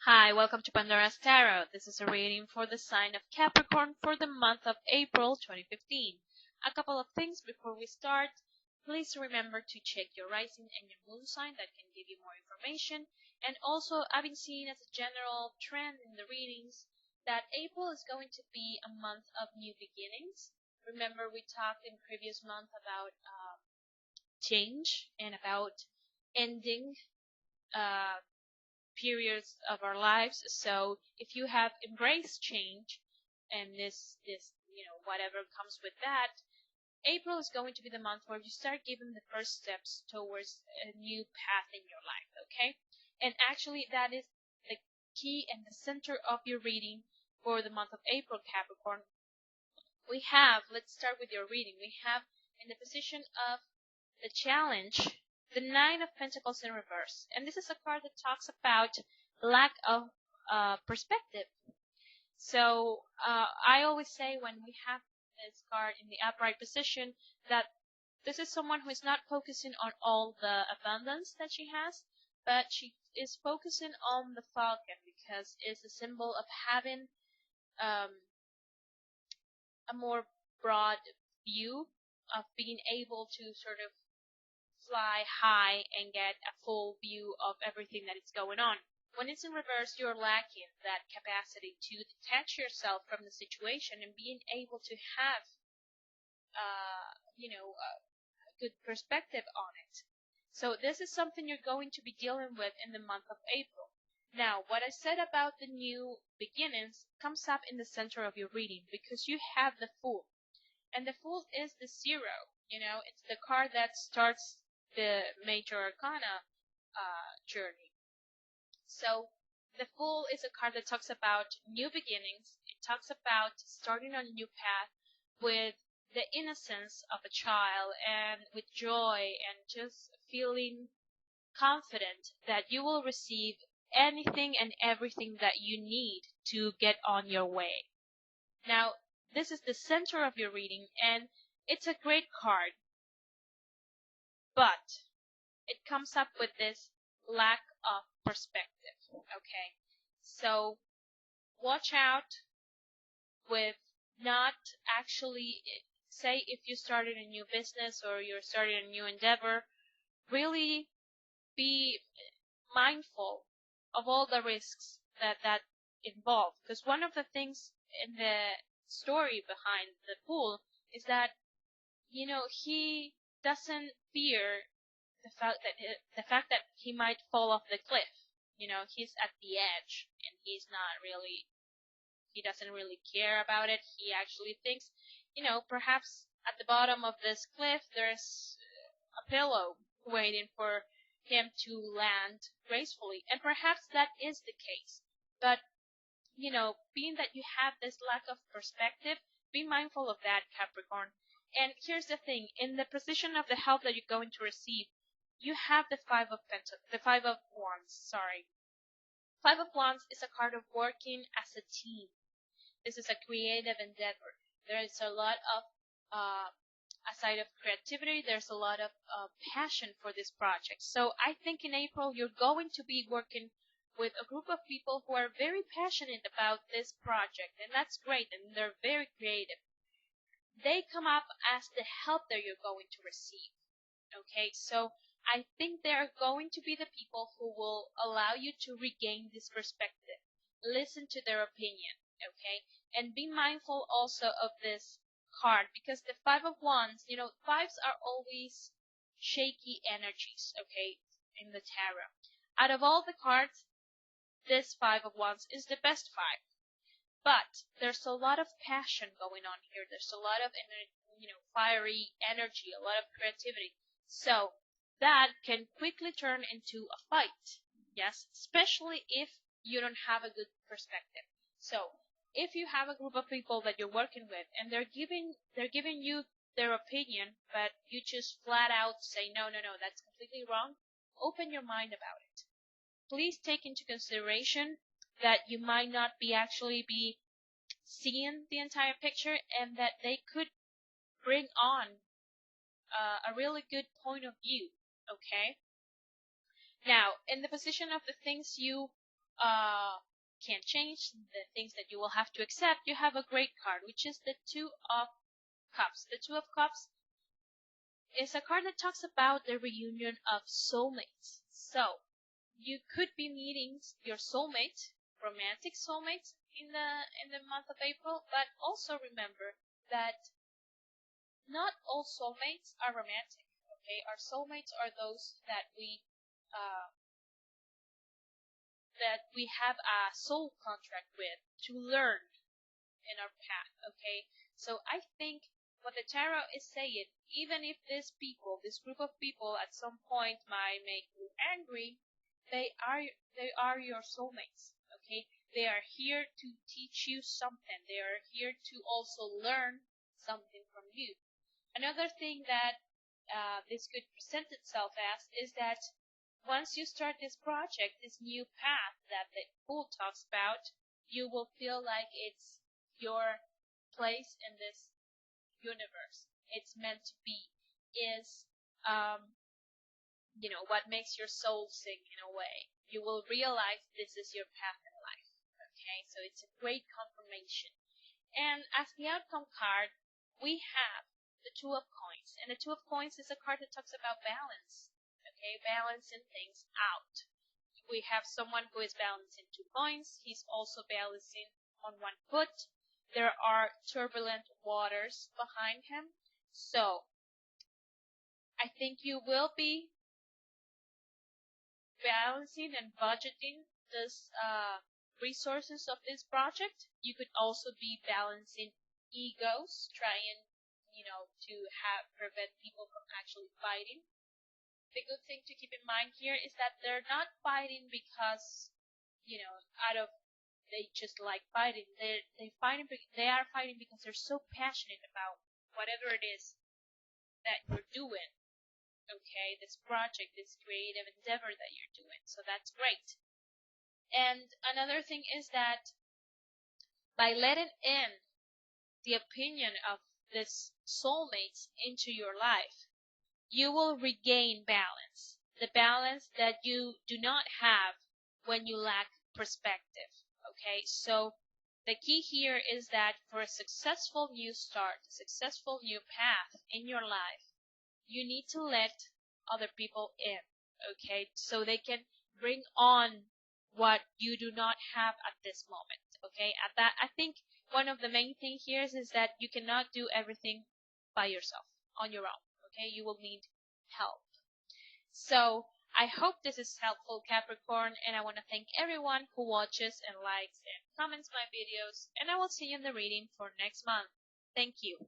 Hi, welcome to Pandora's Tarot. This is a reading for the sign of Capricorn for the month of April 2015. A couple of things before we start. Please remember to check your rising and your moon sign, that can give you more information. And also, I've been seeing as a general trend in the readings that April is going to be a month of new beginnings. Remember, we talked in previous month about change and about ending periods of our lives. So if you have embraced change and this whatever comes with that, April is going to be the month where you start giving the first steps towards a new path in your life. Okay, and actually that is the key and the center of your reading for the month of April, Capricorn. Let's start with your reading. We have in the position of the challenge the Nine of Pentacles in reverse. And this is a card that talks about lack of perspective. So I always say when we have this card in the upright position that this is someone who is not focusing on all the abundance that she has, but she is focusing on the falcon because it's a symbol of having a more broad view, of being able to sort of fly high and get a full view of everything that is going on. When it's in reverse, you're lacking that capacity to detach yourself from the situation and being able to have, a good perspective on it. So this is something you're going to be dealing with in the month of April. Now, what I said about the new beginnings comes up in the center of your reading because you have the Fool. And the Fool is the zero. It's the card that starts the major arcana journey. So the Fool is a card that talks about new beginnings. It talks about starting on a new path with the innocence of a child and with joy and just feeling confident that you will receive anything and everything that you need to get on your way. Now, this is the center of your reading and it's a great card. But it comes up with this lack of perspective. Okay, so watch out with not actually, say if you started a new business or you're starting a new endeavor, really be mindful of all the risks that involve. Because one of the things in the story behind the Fool is that he doesn't fear the fact that he might fall off the cliff. He's at the edge and he doesn't really care about it. He actually thinks, perhaps at the bottom of this cliff there's a pillow waiting for him to land gracefully. And perhaps that is the case. But, being that you have this lack of perspective, be mindful of that, Capricorn. And here's the thing, in the position of the help that you're going to receive, you have the Five of Wands, sorry. Five of Wands is a card of working as a team. This is a creative endeavor. There is a lot of, aside of creativity, there's a lot of passion for this project. So I think in April you're going to be working with a group of people who are very passionate about this project. And that's great, and they're very creative. They come up as the help that you're going to receive. Okay, so I think they are going to be the people who will allow you to regain this perspective. Listen to their opinion, okay? And be mindful also of this card because the Five of Wands, fives are always shaky energies, okay, in the tarot. Out of all the cards, this Five of Wands is the best five. But there's a lot of passion going on here. There's a lot of fiery energy, a lot of creativity. So that can quickly turn into a fight. Yes, especially if you don't have a good perspective. So if you have a group of people that you're working with and they're giving you their opinion, but you just flat out say no, that's completely wrong, open your mind about it. Please take into consideration that you might not actually be seeing the entire picture and that they could bring on a really good point of view. Okay? Now, in the position of the things you can't change, the things that you will have to accept, you have a great card, which is the Two of Cups. The Two of Cups is a card that talks about the reunion of soulmates. So, you could be meeting your soulmate, romantic soulmate, in the month of April, but also remember that not all soulmates are romantic. Okay, our soulmates are those that we have a soul contract with to learn in our path. Okay, so I think what the tarot is saying, even if this group of people, at some point might make you angry, they are your soulmates. Okay, they are here to teach you something. They are here to also learn something from you. Another thing that this could present itself as is that once you start this project, this new path that the Fool talks about, you will feel like it's your place in this universe. It's meant to be. Is what makes your soul sing in a way. You will realize this is your path in life. Okay, so it's a great confirmation. And as the outcome card, we have the Two of Coins. And the Two of Coins is a card that talks about balance. Okay, balancing things out. We have someone who is balancing 2 coins. He's also balancing on one foot. There are turbulent waters behind him. So, I think you will be balancing and budgeting this resources of this project. You could also be balancing egos, trying, to prevent people from actually fighting. The good thing to keep in mind here is that they're not fighting because, out of they just like fighting. They are fighting because they're so passionate about whatever it is that you're doing. Okay, this project, this creative endeavor that you're doing. So that's great. And another thing is that by letting in the opinion of this soulmates into your life, you will regain balance. The balance that you do not have when you lack perspective. Okay, so the key here is that for a successful new start, a successful new path in your life, you need to let other people in, okay, so they can bring on what you do not have at this moment, okay. At that, I think one of the main thing here is that you cannot do everything by yourself on your own, okay. You will need help. So I hope this is helpful, Capricorn, and I want to thank everyone who watches and likes and comments my videos, and I will see you in the reading for next month. Thank you.